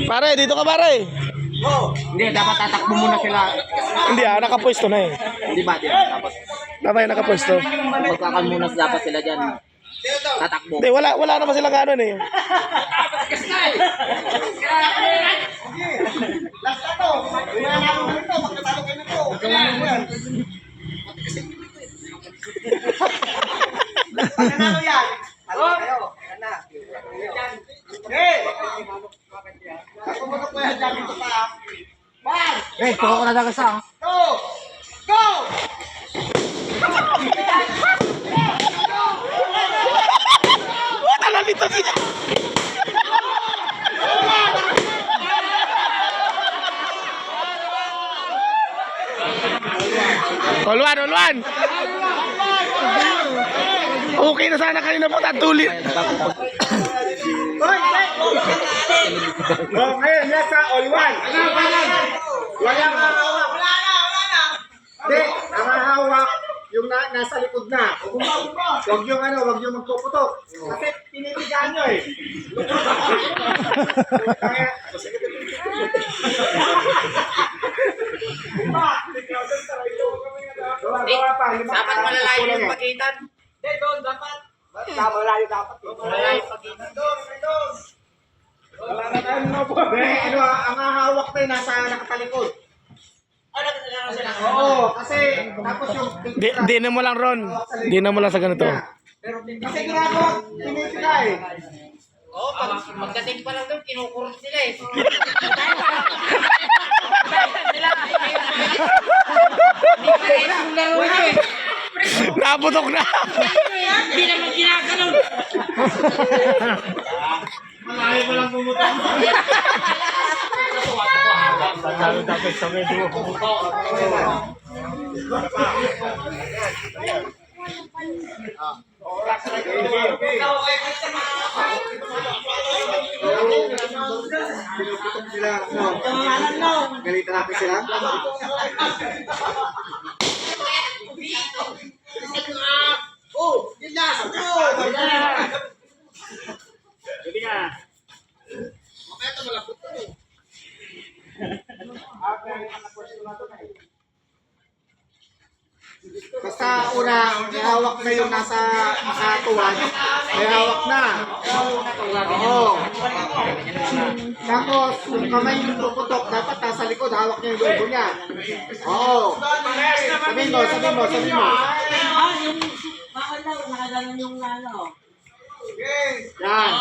Pare, dito ka pare. Hindi, dapat tatakbo muna sila. Hindi nakapwesto na eh. Di ba? Dapat Dapat nakapwesto. magkakalmunas dapat sila dyan. Tatakbo. Hindi, wala naman sila gano'n eh. Last na to. Wala na ako nito. Magkatalo kayo nito. Pagkatalo yan. Talo kayo. Yan na. Okay. Ako mo na po yan dyan dito pa. One. Poko ko na dagat sa. Two. Go! Wala na dito siya. All one. Okay na sana kanina po tatulit. Ngayon, nasa all one. Walang hawak. Wala na. Hindi, ang hawak yung nasa likod na. Huwag yung magpuputok. Kasi pinitigaan nyo eh. Dapat malalayo yung pagitan. Malayo dapat. Malalayo yung pagitan. Ang hawak na nasa nakatalikod. Oo, kasi tapos yung Di na mo lang Ron. Di na mo lang sa ganito. kasi ginagawa pinitiga eh. Oo, pagdating pa lang doon, kinukurot sila eh. Naputok na. Hindi naman ginaganon. Malayo pa lang pumutok. Galitan natin sila. Oh, yun na. Sabi na. Mamaya ito malapot to eh. Basta una, may hawak na yung nasa makatuwan. May hawak na. Oo. Tapos, yung kamay yung puputok, dapat nasa likod, hawak niya yung lobo niya. Oo. Sabihin mo. Yung bakit daw nakaganon yung ano? Yan.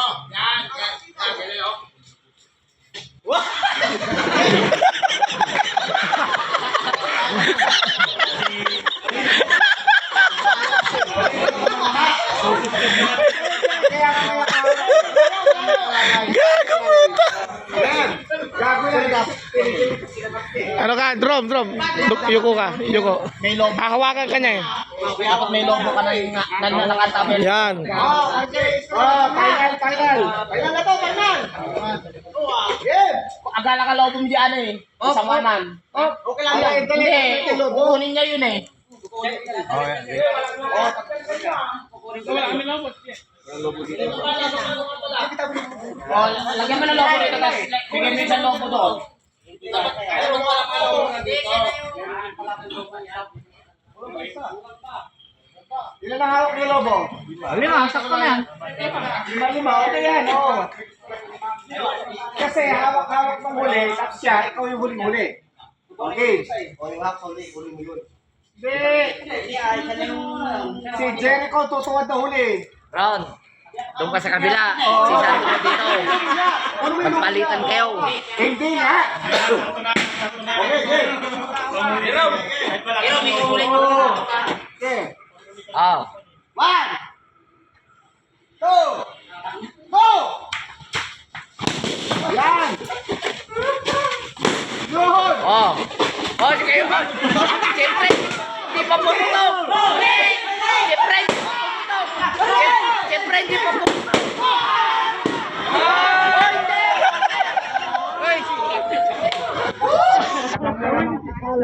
Ano ka? Drum. Yuko ka. May lobo. Hawakan ka niya eh. Dapat may lobo ka na yung nakatabi. Yan. Final. Final na to, final. Game. Agala ka lobo mo dyan eh. Samanan. Okay lang yan. Hindi, kukunin niya yun eh. Lagyan mo ng lobo rito, tapos bigyan mo isang lobo doon. Ilan ang hawak ni Lobo? Lima, sakto na yan. Lima. Okay yan, oo. Kasi hawak ng huli, tapos siya, ikaw yung huli-huli. Okay. O yung hawak huli mo yun. Hindi. Si Jericho tutuwad na huli. Ron, doon ka sa kabila. Si Santo na dito. Magpalitan kayo. Hindi nga. Okay. Pero may kukulit mo. Okay. Oh. 1, 2, go! Yan! Yun! Oh. Oh, sige kayo ba? Siyempre, hindi pa pumutok. Siyempre, hindi pa pumutok.